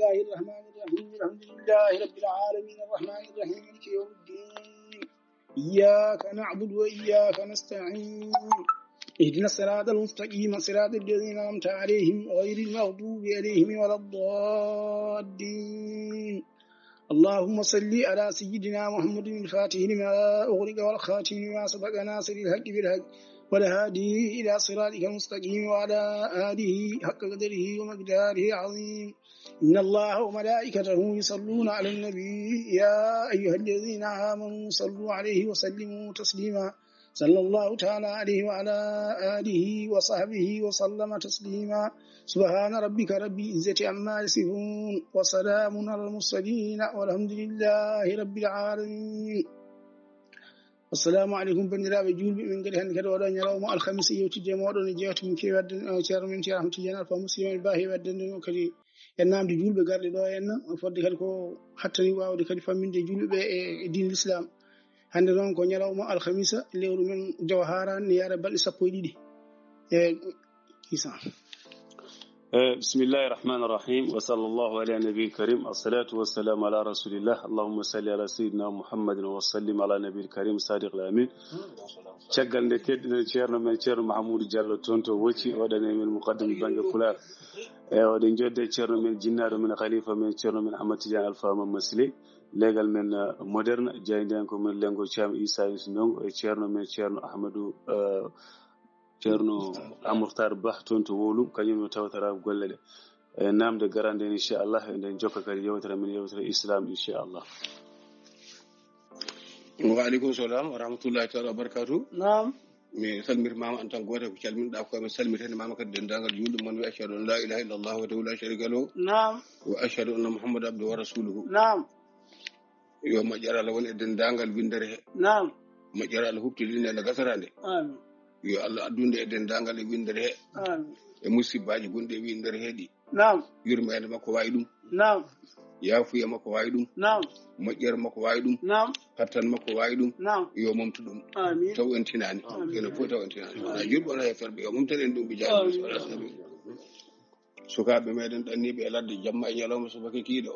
الله الرحمن الرحيم الحمد لله رب العالمين الرحمن الرحيم مالك يوم الدين إياك نعبد وإياك نستعين اهدنا الصراط المستقيم صراط الذين أنعمت عليهم غير المغضوب عليهم ولا الضالين اللهم صل على سيدنا محمد الفاتح لما أغلق والخاتم لما سبق ناصر الحق بالحق والهادي إلى صراطك المستقيم وعلى آله حق قدره ومقداره العظيم إن الله وملائكته يصلون على النبي يا أيها الذين آمنوا صلوا عليه وسلموا تسليما صلى الله تعالى عليه وعلى آله وصحبه وسلم تسليما سبحان ربك رب العزة عما يصفون وسلام على المرسلين والحمد لله رب العالمين السلام عليكم بندرابه julbe min gadi hande kadi wadon nyalawma alkhamis yewtide modon jeeto min ke wadde ceerno men ceerno Tidiane Alpha Muslimen bahi wadde no kadi en namde julbe garde do en fodde kadi ko hattani wawde kadi famminde julbe e din l'islam hande non ko nyalawma alkhamisa lewru men jawharan ni yara balde 12 e kisa بسم الله الرحمن الرحيم وصلى الله على نبي الكريم الصلاة والسلام على رسول الله اللهم صل على سيدنا محمد وسلم على نبي الكريم صادق الأمين شغل نكد نشيرنا من شير محمود جلال تونتو وشي ودنا من مقدم بنك كلار ودن جد شيرنا من جنار من خليفة من شيرنا من أحمد تيجان ألفا من مسلي legal men moderne jayden ko men lengo cham Isa Nong شيرنا من شيرنا أحمد ceerno Amurtar Bah toon to wolum kañum tawtara golle ɗe namde garande inchallah nden jokka kadi yewtere men yewtere islam inchallah wa alaikum salam wa rahmatullahi ta'ala wa barakatuh naam mi salmir mama an tan goto ko calminɗa ko mi salmitene mama kadi dendagal julɗo mon wi ashhadu an la ilaha illallah wa la sharika lahu naam wa ashhadu anna muhammadan abduhu wa rasuluhu naam yo majjara Allah woni e dendagal windere he naam majjara Allah hubtidine e gasarande amin yo Allah addunde e dendagal e windere he amin e musibbaji gonɗi e windere he ɗi naam yurmede makko wawi ɗum naam yafuya makko wawi ɗum naam moƴƴere makko wawi ɗum naam hattan makko wawi ɗum naam yo momtu ɗum amin taw en tinani ene fof taw en tinani wona jurɓe wona e ferɓe yo momtan en ɗum ɓe jaabi sukaɓe meɗen ɗanniɓe e ladde jamma e ñalawma subaka kiiɗo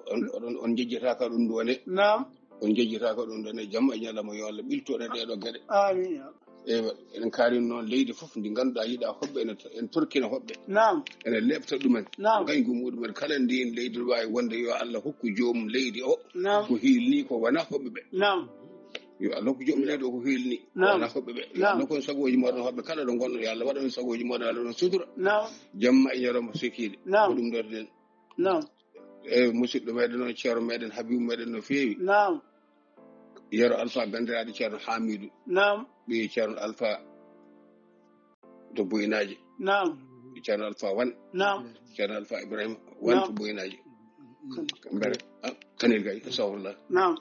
on jejjitaka ɗum ɗone naam on jejjitaka ɗum ɗone jamma e ñalawma yo Allah ɓiltoɗe ɗeɗo gueɗe amin ewa en kaalin noon leydi fof ndi ganduɗa yiiɗa hoɓɓe en turkina hoɓɓe naam ene lebta ɗumen naam gañgu muɗumen kala ndi en leydi wawi wonde yo Allah hokku joomum leydi o naam ko hiilni ko wona hoɓɓe ɓe naam yo Allah hokku joomum leydi o ko hiilni wona hoɓɓe ɓe yo Allah kon sagoji moɗon hoɓɓe kala ɗo gonɗon yo Allah waɗan sagoji moɗon Allah ɗon sutura naam jamma e ñalawma sikiɗe naam ko ɗum ɗoɗen naam e musidɗo meɗen noon ceero meɗen Habibu meɗen no feewi naam yero Alpha bandiraɗo ceerno Hamidou naam ɓi ceerno Alpha to Boyinaji naam ceerno Alpha wan naam ceerno Alpha Ibrahima wan to Boyinaji mbere kanel gay sawrullah naam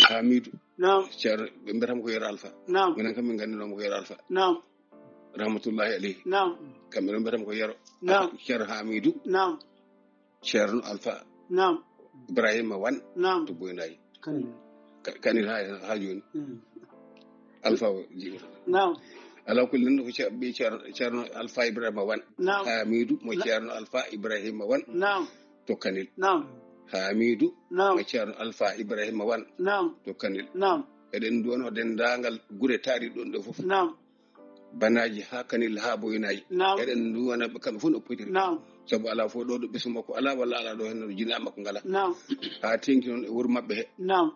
Hamidou naam ceerno ɓe mbiyatamo ko yero Alpha naam minen kam min gandinoma ko yero Alpha naam rahmatullahi alayhi naam kamɓe ɗo mbiyatamo ko yero naam ceerno Hamidou naam ceerno Alpha naam Ibrahima wan naam to Boyinaji kanel kanel ha joni Alpha jiɓe naam ala kulli nan ko ɓe ceerno Alpha Ibrahima wan naam Hamidou mo ceerno Alpha Ibrahima wan naam to kanel naam Hamidou naam mo ceerno Alpha Ibrahima wan naam to kanel naam eɗen duwono dendagal gure taari ɗon ɗo fof naam banaji ha kanel ha Boyinaji naam eɗen duwana ɓe kamɓe fof no potiri naam saabu ala fof ɗo ɗo ɓesu makko ala walla ala ɗo hen no jina makko ngala naam ha tenki noon e wuuro mabɓe he naam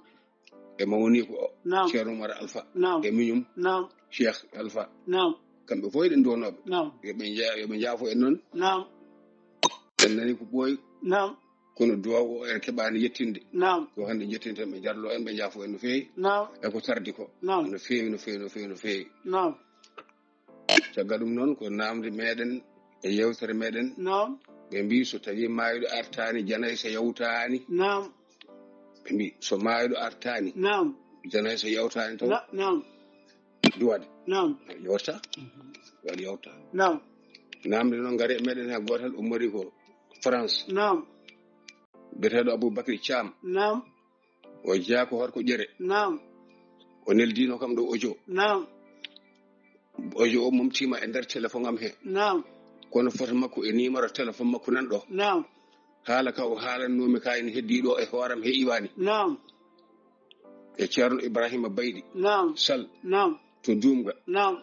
e mawni ko o naam ceerno Oumar Alpha naam e miñum naam Cheikh Alpha naam kamɓe fof eɗen duwanoɓe naam yoɓe jaafo en noon naam en nani ko ɓooyi naam kono duwaw o en keɓani yettinde naam ko hande jettinten ɓe jarlo en ɓe jaafo en no feewi naam e ko tardi ko naam no feewi no feewi no feewi no feewi naam caggal ɗum noon ko namde meɗen e yewtere meɗen naam ɓe mbi so tawi maayiɗo artani janayi so yawtani naam ɓe mbi so maayiɗo artani naam janayi so yawtani taw naam duwade naam yewta waɗa yewta naam namde noon gaari e meɗen ha gotal ummori ko France naam biyeteɗo Aboubacry Thiam naam o jeeya ko horko ƴere naam o neldino kam ɗo audio naam audio o momtima e nder téléphone am he naam kono foto makko e numéro téléphone makko nan ɗo naam haala ka o haalannomi ka en heddiɗo e hooram he iwani نعم e ceerno ibrahima baydi نعم sall نعم to duumga نعم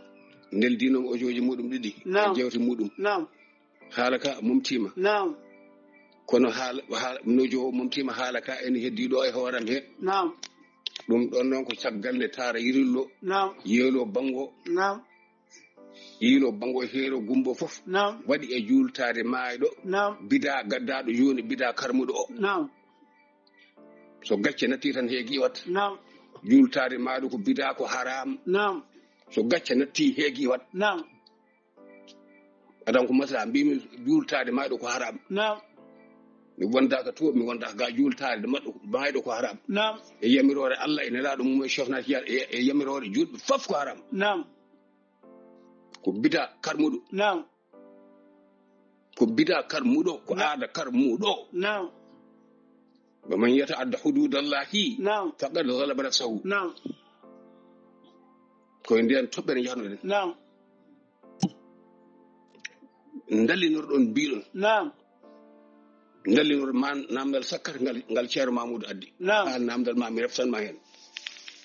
ndeldinomo ojoji muɗum ɗiɗi نعم e jewte muɗum نعم haala ka mumtima نعم kono haala nojo o mumtima haala ka en heddiɗo e hooram he نعم ɗum ɗon noon ko caggal nde taara yirillo نعم yeelo bango نعم yiilo bango e heero gumbo fof نعم waɗi e juultade maayiɗo نعم bida gaddaɗo joni bida karmuɗo o نعم so gacce natti tan heegi wat نعم juultade maaɗo ko bida ko haram نعم so gacce natti heegi wat نعم adan ko masala mbimi juultade maaɗo ko haram نعم mi wondaka to mi wondaka ga juultade maaɗo ko haram نعم e yamirore Allah ene laaɗo mum e chefnati e yamirore julɓe fof ko haram نعم ko bida karmuɗo نعم ko bida karmuɗo ko aada karmuɗo نعم ومن يتعدى حدود الله نعم فقد غلب نفسه نعم ko ndiyan toɓɓere jahnoɗen نعم dallinorɗon mbiɗon نعم dallinor ma namdal sakkata ngal ceero mamoudou addi نعم ha namdal ma mi reftanma hen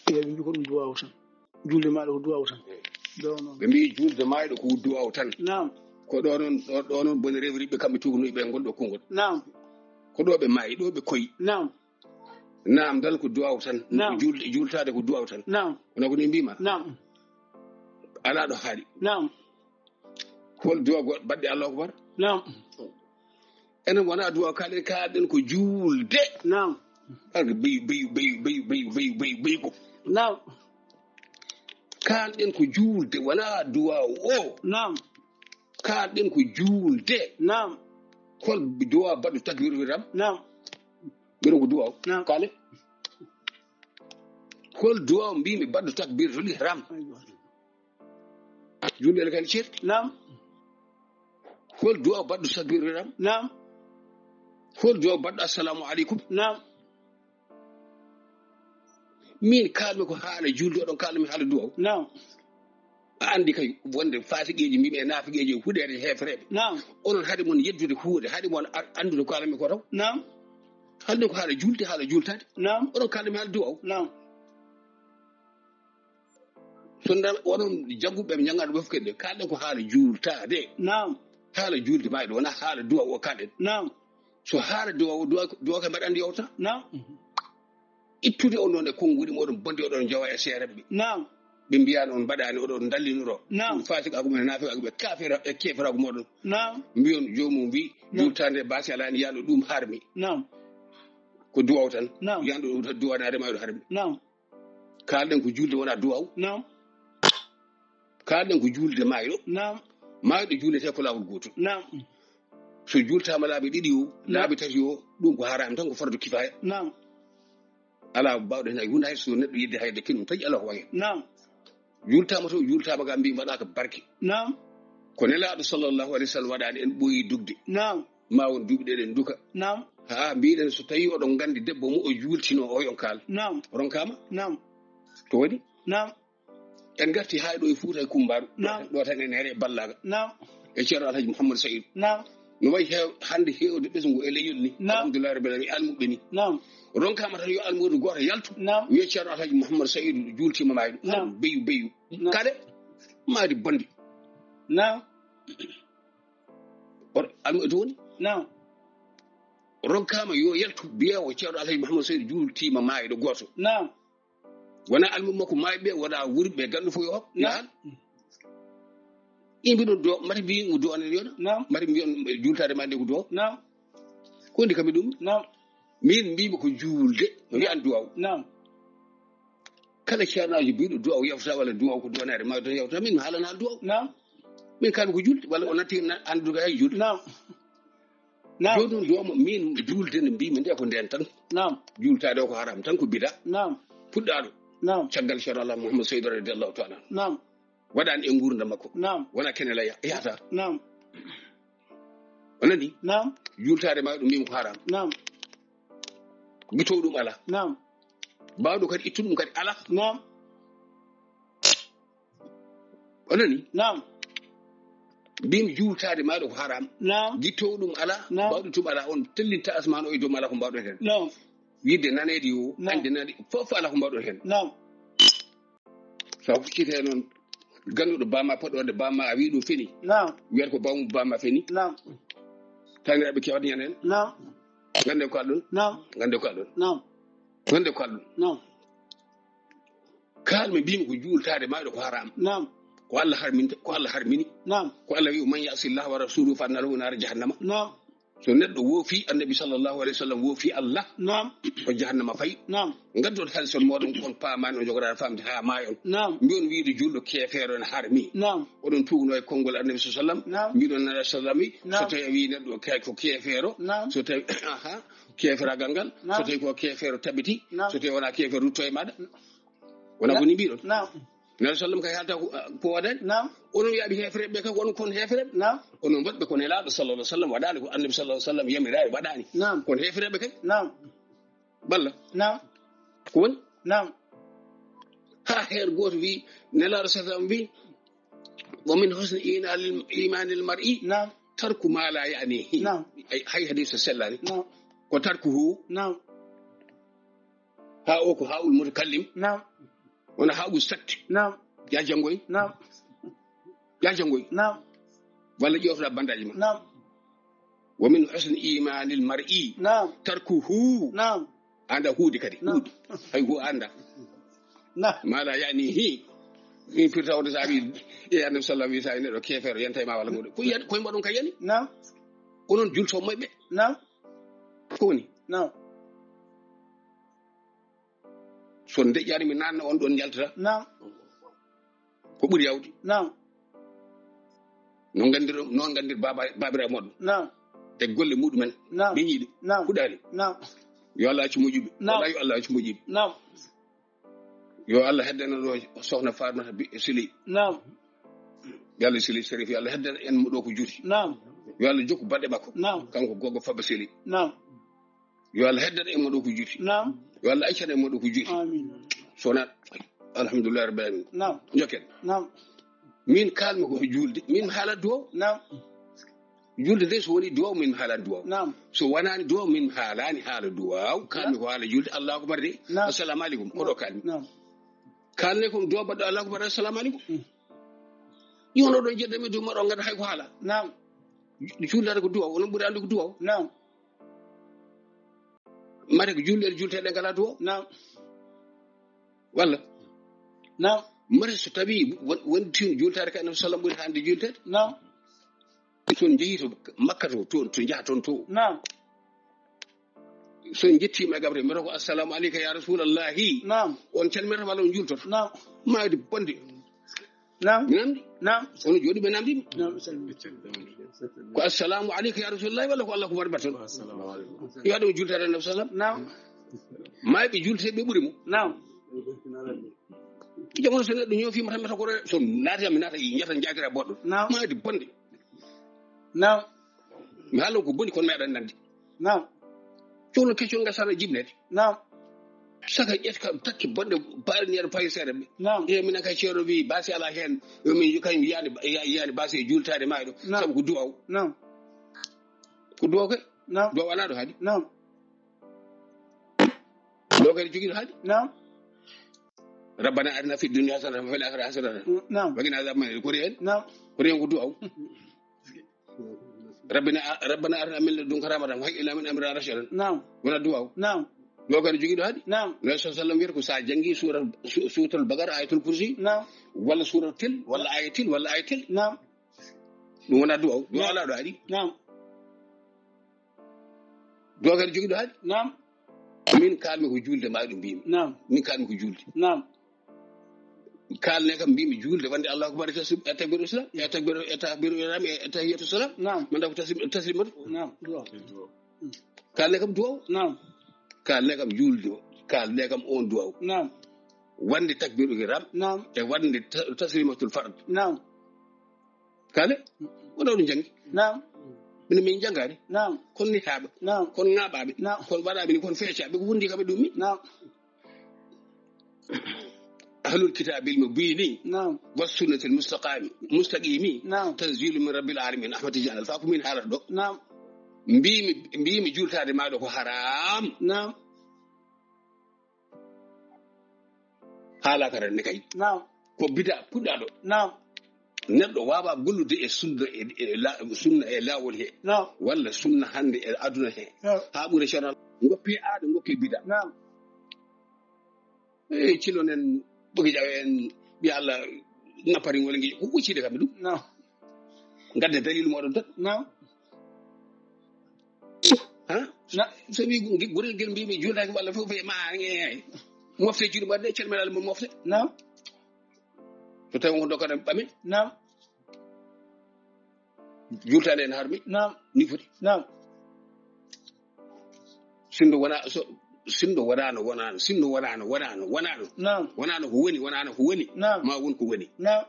ɓe mbi ko ɗum duwaw tan julde maɗa ko duwaw tan ɓe mbi julde mayɗo ko duwaw tan نعم ko ɗo noon boni rewriɓe kamɓe tugnoyɓe gonɗo konngol نعم ko ɗo ɓe maayi ɗo ɓe koyi نعم namdal ko duwaw tan نعم jultade ko duwaw tan نعم wona ko ni mbima نعم ala ɗo haaɗi نعم hol duwa goɗɗo baɗɗe Allah akbar نعم enen wona duwa kalɗen ko juulde نعم arga beyi ko نعم kalɗen ko juulde wona duwa o نعم kalɗen ko juulde نعم hol duwa baɗɗo takbir wiram نعم mbiɗon ko duwa نعم kale hol duwa mbimi baɗɗo takbir toli ram julde ele kali ceer نعم hol duwa baɗɗo takbir wiram نعم hol duwa baɗɗo assalamu aleykum نعم min kalmi ko haala julde oɗon kalmi haala duwaw نعم a andi kay wonde fasigueji mbiɓe e nafigueji huɗede hefreɓe نعم onon haade mon yeddude huude haade mon andude ko kalami ko taw نعم haalde ko haala julde haala jultade نعم oɗon kalmi haala duwaw نعم so onon jagguɓe ɓe janggaɗo ɓe fof kede kalɗen ko haala jultade نعم haala julde mayɗo wona haala duwaw o kalɗen نعم so haala duwaw kay mbaɗa andi yewta نعم ittude on ɗon e konnguli moɗon bonde oɗon jawa e seereɓe نعم ɓe mbiyani on mbaɗani oɗon dallinoro نعم fasikago men nafiqago ɓe kefirago moɗon نعم mbiyon jomum wi jultande basi alani yaɗo ɗum harmi نعم ko duwaw tan نعم yanɗo duwanade mayɗo harmi نعم kalɗen ko julde wona duwaw نعم kalɗen ko julde mayɗo نعم mayɗo juulete ko lawol gotol نعم so jultama laabi ɗiɗi o laabi tati o ɗum ko haram tan ko fardu kifaya نعم ala bawɗo hen hay hunde hay so neɗɗo yidde hayde kinum taƴi ala ko wayen نعم jultama to jultama ga mbi mbaɗaka barke نعم ko nelaɗo sallllahu alih w sallam waɗani en ɓooyi dugde نعم ma won duuɓi ɗeɗen duka نعم ha mbiɗen so tawi oɗon gandi debbo mo o jultino o yon kaal نعم ronkama نعم to waɗi نعم en garti ha ɗo e Fuuta e Kumbaru نعم ɗo tan en heere ballaga نعم e ceerno alhaji Mouhamadou Saïdou نعم no wayi hande hewde ɓesgu e leyol ni نعم alhamdulillah rabbil alamin almuɓe ni نعم ronkama tan yo almudo goto yaltu نعم wiye ceerno alhaji Mouhamadou Saïdou jultima mayɗo نعم beyu kale maadi bonde نعم almuɓe to woni نعم ronkama yo yaltu biyewo ceerno alhaji Mouhamadou Saïdou jultima mayɗo goto نعم wona almuɓe makko mayɓe wona wurɓe gandu fo yo hok yahan imbiɗon do mati mbi do anen yona نعم mati mbiyon jultade ma nde ko do نعم ko ndi kamɓe ɗum نعم min mbimi ko julde mi wiyan duwaw نعم kala ceernaji mbiɗo duwaw yewta walla duwaw ko duwanade ma don yewta min mi haalana haala duwaw نعم min kalmi ko julde walla o natti andude hay julde نعم نعم joni ɗum duwamo min julde nde mbimi nde ko nden tan نعم jultade o ko haram tan ko bida نعم puɗɗaɗo نعم caggal ceerno Allah Mouhamadou Saïdou radiallahu taala نعم waɗani e gurdam makko نعم wona kenela yahata نعم o nani نعم jultade ma ɗum mbimi ko haram نعم guitowo ɗum ala نعم mbawɗo kadi ittude ɗum kadi ala نعم o nani نعم bim juultaade maaɗo ko haram نعم gittoo ɗum ala نعم bawɗo tum ala on tellitta asman o e dow ala ko mbawɗo hen نعم yidde naneede yo نعم ande nane fof ala ko mbawɗo hen نعم sa huccite noon ganduɗo bamma poɗɗode bamma a wi ɗum fini نعم wiyata ko bawmu bamma fini نعم taniraɓe kewat ñan hen نعم gande ko alɗon نعم gande ko alɗon نعم gande ko alɗon نعم kalmi mbimi ko juultade maaɗo ko haram نعم ko Allah harmini نعم ko Allah wi man yasillah wa rasuluhu fa anna lahu nar jahannama نعم so neɗɗo woofi annabi sallallahu alaihi wasallam woofi Allah نعم ko jahannama fayi نعم gaddoto halison moɗon kon paamani o jogorade famde ha maayon نعم mbiyon wiide julɗo keefeero en harmi نعم oɗon tugno e konngol annabi sa sallam نعم mbiɗon nana sallam wi نعم so tawi a wi neɗɗo ko keefeero نعم so tawi keeferagal ngal نعم so tawi ko keefeero tabiti نعم so tawi wona keefeero rutto e maɗa wona ko ni mbiɗon نعم nana sallam kay halta ko waɗani نعم onon yaaɓi hefereɓe ɓe kay wonon kon hefereɓe نعم onon waɗɓe kono helaaɗo sallallahu alaihi wasallam waɗani ko annabi sallallahu alaihi wasallam yamirani waɗani نعم kono hefereɓe kay نعم balla نعم ko woni نعم ha heer goto wi nelaɗo sallam wi wa min husni imani l mar'i نعم tarku ma la ya'nihi نعم hay hadith sellani نعم ko tarkuhu نعم ha o ko haul mutakallim نعم wona haul sakti نعم ya jangoy نعم walla ƴewtoɗa bandaji ma نعم wa min husni imani l mar'i نعم tarkuhu نعم anda huude kadi نعم huude hay hu anda نعم mala ya'nihi min pirtawde sa wi e annabi sallallahu alaihi wasallam neɗɗo keefeero yanta ma walla muɗum koye mbaɗon ka yani نعم onon julto moyɓe نعم ko woni نعم so deƴƴani mi nanna on ɗon jaltata نعم ko ɓuri yawde نعم noon gandir babira moɗon نعم e golle muɗumen نعم ɓeñiɗe نعم huɗani نعم yo Allah acci moƴƴuɓe نعم wala yo Allah acci moƴƴuɓe نعم yo Allah heddana ɗo sohna Fatumata Sili نعم yo Allah Sili Sérif yo Allah heddana en mo ɗo ko juuti نعم yo Allah jokku baɗɗe makko نعم kanko gogo Faba Sili نعم yo Allah heddana en mo ɗo ko juuti نعم yo Allah accana en mo ɗo ko juuti آمين sona alhamdulillah rabbil alamin نعم jokken نعم min kalmi ko julde min haala duwaw نعم julde de so woni duwaw min haala duwaw نعم so wonani duwaw min haalani haala duwaw kalmi ko haala julde Allahu akbar de نعم assalamu aleykum koɗo kalmi نعم kalne kom duwaw baɗɗo Allahu akbar assalamu aleykum yono ɗon jeddami duuma ɗo ganda hay ko haala نعم juldata ko duwaw onon ɓuuri andu ko duwaw نعم mate ko julɗe julteɗe ngala duwaw نعم walla نعم mate so tawi woni tin jultade ka annabi sallam ɓuuri hande jultede نعم son jeeyi to makka to jaha toon to نعم son jettima e gabre mbiyata ko assalamu aleyka ya rasulallahi نعم on calmirata walla on jultoto نعم mayde bonde نعم mi namdi نعم ono jooɗi ɓe namdimi نعم ko assalamu aleyka ya rasulallahi walla ko Allah ko waɗi baton yo aɗum jultade annabi sallam نعم mayɓe julteɓe ɓe ɓuuri mo نعم jamono so neɗɗo ñoofima tan meta ko so naatiyam mi naata jata jakira boɗɗo نعم mayde bonde نعم mi haalon ko boni kono meeɗan nande نعم cowno question gasano jibnede نعم saka ƴetta kam takki bonde baɗaniyaɗo payi seeɗa ɓe نعم e minen kay ceerno wi basi ala hen min kañum yiyani basi e jultade maɗo نعم saabu ko duwaw نعم ko duwaw kay نعم duwaw ala ɗo haadi نعم ɗo kadi joguiɗo haadi نعم rabbana atina fi dunya hasanatan wa fil akhirati hasanatan نعم wa qina adhaban nar ko reen نعم ko duwaw rabbana atina min ladunka rahmatan wa hayyi lana min amrina rashadan نعم wona duwaw نعم ɗo kadi joguiɗo haadi نعم nabi sa sallam wiyata ko sa janggi suratul bagara ayatul kursi نعم walla suratul til walla ayatil walla ayatil نعم ɗum wona duwaw duwaw ala ɗo haadi نعم ɗo kadi joguiɗo haadi نعم min kalmi ko julde mawɗo mbimi نعم min kalmi ko julde نعم kalne kam mbimi julde wonde Allahu akbar e takbiru islam e takbiru ihram e tahiyatu salam نعم manda ko taslimatu نعم kalne kam duwaw نعم kalne kam julde kalne kam on duwaw نعم wonde takbiru ihram نعم e wonde taslimatul fard نعم kale wona ɗum jangi نعم minen min jangani نعم kono ni haaɓa نعم kono ŋaaɓaɓe نعم kono waɗaɓe ni kono feecaɓe ko wundi kaɓe ɗum mi نعم أهل الكتاب المبين نعم والسنة المستقيم نعم تنزيل من رب العالمين أحمد تجعل الفاق من حالة دو نعم مبيم جول تادي ما دو حرام نعم حالا كرن نكاي نعم ko bida puɗɗaɗo نعم neɗɗo wawa gollude e sunna sunna e lawol he نعم walla sunna hande e aduna he ha ɓuure ceerno goppi aada goppi bida نعم cilonen ɓogi jawe en ɓi Allah napari ngol ngi uccide kamɓe ɗum نعم gadde dalilu moɗon tan نعم ha so wi gurel gel mbimi jultaki walla fof e ma mofte juuɗe mbaɗe ceerno meɗa mo mofte نعم so tawi ko dokkata ɓame نعم jultade en harmi نعم ni foti نعم sindo wonano نعم wonano ko woni نعم ma won ko woni نعم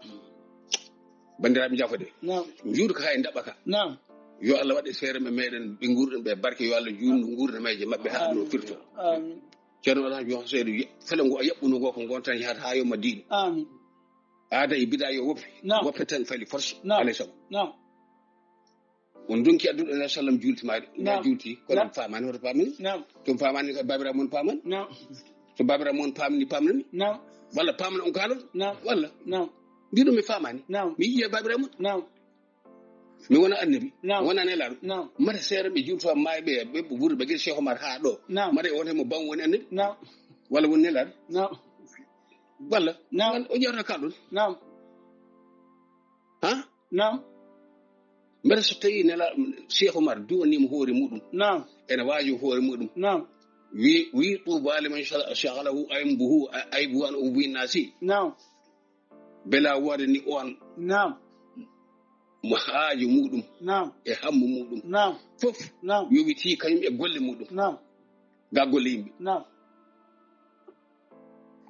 bandiraɓe jafode نعم juuɗo ko hay daɓaka نعم yo Allah waɗe seere meɗen ɓe gurɗen ɓe barke yo Allah juutno gurdameje mabɓe ha no firto آمين ceerno alhaji yo seedo fele ngo yaɓɓuno ngo ko gontan yaata ha yoma diino آمين aada e bida yo نعم woppe tan fali force نعم alay sago نعم on donki adduɗo alayhi sallam julti maɗi نعم na julti kono famani hoto pamani نعم tum famani ko babira mon pamani نعم so babira mon pamni pamnani نعم walla pamna on kalon نعم walla نعم mbiɗo mi famani نعم mi yiye babira mon نعم mi wona annabi نعم wona nelaɗo نعم mata seere ɓe julto mayɓe ɓe ɓuuri ɓe gueɗe Cheikh Omar ha ɗo نعم mata won hemo ban woni annabi نعم walla woni nelaɗo نعم walla نعم o ƴewta kalɗon نعم ha نعم mbeɗa so tawi nela Cheikh Omar duwanima hoore muɗum نعم ene waaji hoore muɗum نعم wi tuba liman shaghalahu aybuhu an ubi nasi نعم bela wode ni on نعم mo haaji muɗum نعم e hammu muɗum نعم fof نعم yowiti kañum e golle muɗum نعم ga golle yimɓe نعم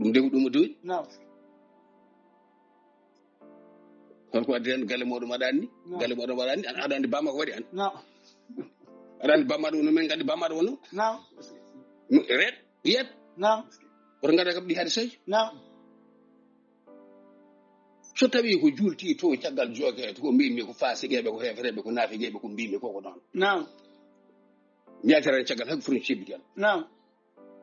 ɗum dewi ɗum o dowi نعم holko wadde hen galle moɗum aɗa anndi galle moɗum aɗa anndi aɗa anndi bamma ko waɗi an نعم aɗa anndi bammaɗo wono men nganndi bammaɗo wonno نعم reet yiyat نعم oto ngada kam ɗi haade saji نعم so tawi ko julti to caggal jooke to ko mbimi ko fasigeɓe ko hefreɓe ko naafigeɓe ko mbimi koko noon نعم mbiyaterani caggal hakko foti cebbital نعم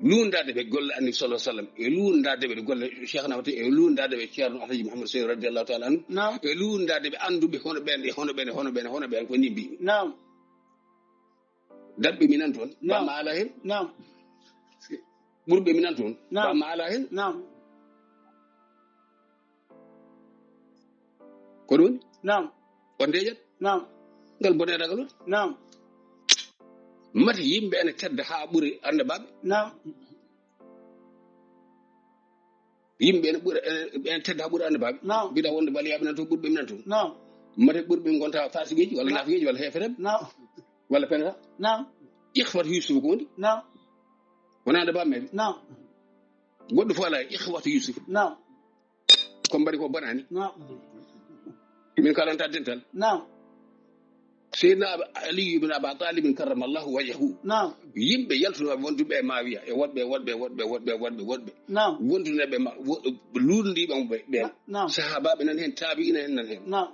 lundade ɓe golle annabi sallah sallam e lundade ɓe golle cheikh nawte e lundade ɓe ceerno alhaji mouhamadou seydou radiallahu taala anu نعم e lundade ɓe anduɓe hono ɓen ko ni mbimi نعم darɓe minan toon نعم bamma ala hen نعم ɓurɓe minan toon نعم bamma ala hen نعم ko ɗum نعم o ndejat نعم ngal bone ragal on نعم mati yimɓe ene tedda ha ɓuuri annabaɓe نعم yimɓe ene tedda ha ɓuuri annabaɓe نعم mbiɗa wonde baliyaɓe nan toon ɓurɓe minan toon نعم mati ɓurɓe gonta fasigueji walla nafigueji walla hefereɓe نعم walla penata نعم ihwata yusuf ko woni نعم wona annabaɓeɓe نعم goɗɗo fo ala ihwata yusuf نعم ko mbaɗi ko bonani نعم min kalanta dental نعم seydna aliyu ibn aba talibin karramallahu wajhahu نعم yimɓe yaltunoɓe wonduɓe e mawiya e woɗɓe نعم wonduneɓe lurndiɓe ɓe نعم sahabaɓe nan hen taabiina en nan hen نعم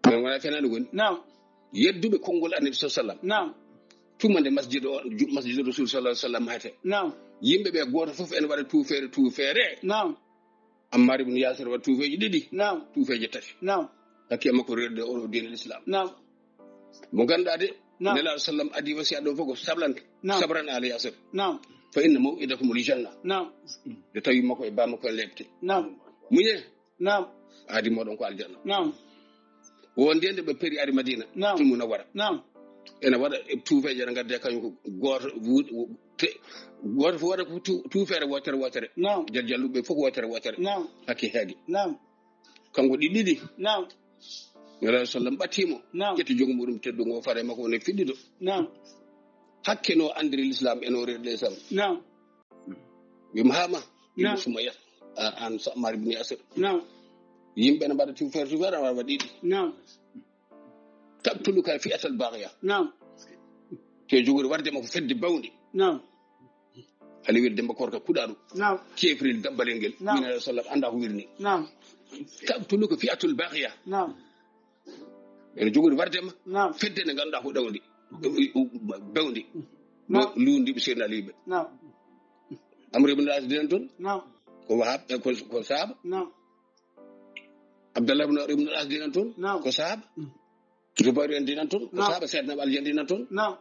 men wona fenade woni نعم yedduɓe konngol annabi sa sallam نعم tumande masjid rasul sallah sallam hayte نعم yimɓe ɓe goto foof ene waɗa tuufere نعم ammar ibn yasir waɗa tuufeji ɗiɗi نعم tuufeji tati نعم hakke makko rerde oɗo diine l'islam نعم mo ganduɗa de نعم nelaɗo sallam adi wasi aɗo fof ko sablante نعم sabran ala yasir نعم fa inna maw'idakum aljanna نعم de tawi makko e bammakko e lebte نعم muñe نعم aadi moɗon ko aljanna نعم wondende ɓe péri ari madina نعم tumu nawara نعم ene waɗa tuufeje ne gadde kañum ko goto fo waɗa ko tuufere wotere نعم jalluɓe fof ko wotere نعم hakke heegue نعم kanko ɗiɗi نعم nelaɗo sallam ɓattimo نعم ƴetti jogo muɗum teddugo o fare makko ne fiɗɗiɗo نعم hakke no andiri l'islam eno rerde sam نعم wima hama نعم sumayya an Ammar ibn Yasir نعم yimɓe ne mbaɗa tuufere aɗa waɗa ɗiɗi نعم tabtuluka fi atal bagya نعم te jogori warde makko fedde bawdi نعم ali wir demba korka kudadu نعم kefril dabbal ngel نعم. min sallam anda ko wirni نعم tabtulu ko fi'atul baghiya نعم en jogori wardema نعم fedde ne ganda ko dawdi bewndi نعم lundi be sirna libe نعم amri ibn al-as dinan ton نعم ko wahab ko sahaba نعم abdullah ibn al-as dinan ton نعم ko sahaba zubair en dinan ton ko نعم. sahaba sayyidna ali en dinan ton نعم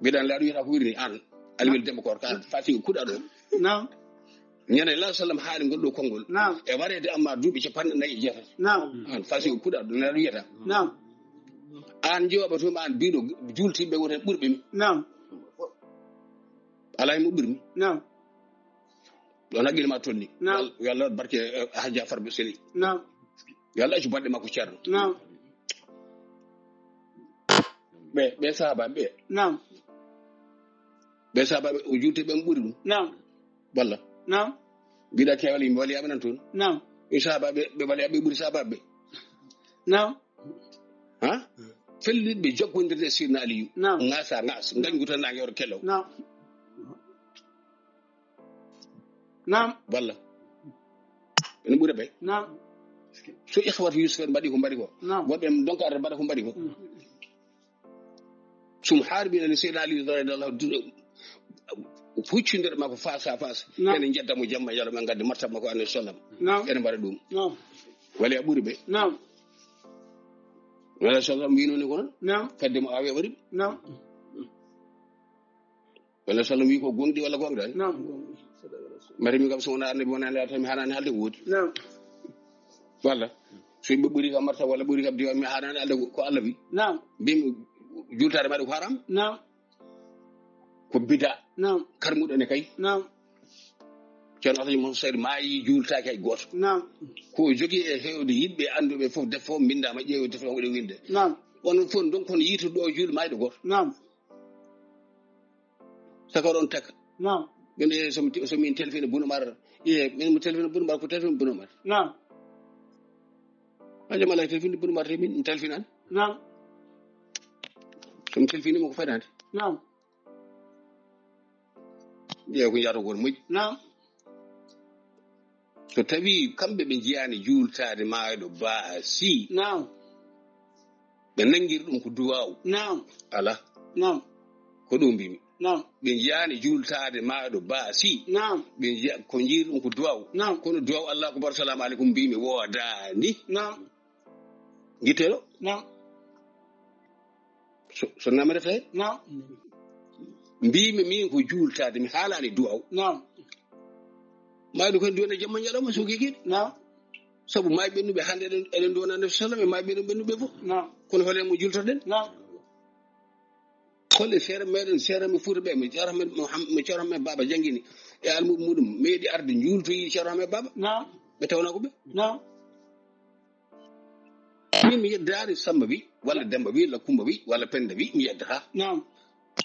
bidan laadu yata ko wirni an alwil demba korka fati kudado نعم ñane la sallam haali ngol do kongol نعم e warede amma duubi ci pan nayi jeta نعم an fasi kudado laadu yata نعم an joba to ma an bido jultibe woten burbe mi نعم alay mo burmi نعم don agil ma tonni نعم yalla barke hajja farbe seli نعم yalla ci badde makko cerno نعم be sahaba نعم be sahaba o jultibe en buri dum نعم walla نعم bida kewali mi wali amanan ton نعم e sahaba be wali be buri sahaba be نعم ha fellidbe jokkondirde sirna aliyu نعم ngasa ngas ngangutan na yor kelo نعم نعم walla en buri be نعم so ikhwatu yusuf en badi ko نعم wonɓe donc arde mbaɗa ko mbaɗi ko sum harbi ne seyna ali radiyallahu fuccindir makko face à face ene jeddamo jamma yalla men gaddi martab makko annabi sallam نعم ene mbaɗa ɗum نعم wali a ɓuuri ɓe نعم wala sallam winoni ko non نعم kadde mo awe waɗi نعم wala sallam wi ko gonɗi walla gonɗani نعم mari mi kam so wona annabi wona lata mi hanani halde ko woodi نعم walla so yimɓe ɓuuri kam martab walla ɓuuri kam diwa mi hanani halde ko Allah wi نعم mbimi jultade maɗa ko haram نعم ko bida نعم karmuɗone kay نعم ceerno Alaji Moussa Seydi maayi jultaki hay goto نعم ko jogi e hewde yidɓe anduɓe fof defo bindama ƴeewi defo ɗe winde نعم onon fof donc kono yiituɗo o juul mayɗo goto نعم saka ɗon taka نعم ɓende somin telfine Bounamar min mo telfine Bounamar ko telfine Bounamar نعم hajam ala telfine Bounamar te min telfinan نعم somi telfinima ko fadande نعم ƴeew ko jaato goto moƴƴi نعم so tawi kamɓe ɓe jiyani jultade mayɗo baasi نعم ɓe nangguiri ɗum ko duwaw نعم ala نعم ko ɗum mbimi نعم ɓe jiyani jultade maɗo baasi نعم ɓe jiya ko jiiri ɗum ko duwaw نعم kono duwaw Allah ko bar salamu aleykum mbimi woodani نعم guitteɗo نعم so namirata hen نعم mbimi min ko jultade mi haalani duwaw نعم mayɗo koye duwana jamma ñalawma so kikiɗe نعم saabu mayi ɓennuɓe hande eɗen duwana anabi sallam e mayi ɓennuɓe fof نعم kono holen mo jultoɗen نعم holle seere meɗen seerame Fouta ɓe mi ceerno Ahmed Baba jangguini e almuɓe muɗum meeɗi arde jultoyi ceerno Ahmed Baba نعم ɓe tawna ko ɓe نعم min mi yeddani Samba wi walla Demba wi walla Kumba wi walla Penda wi mi yeddata نعم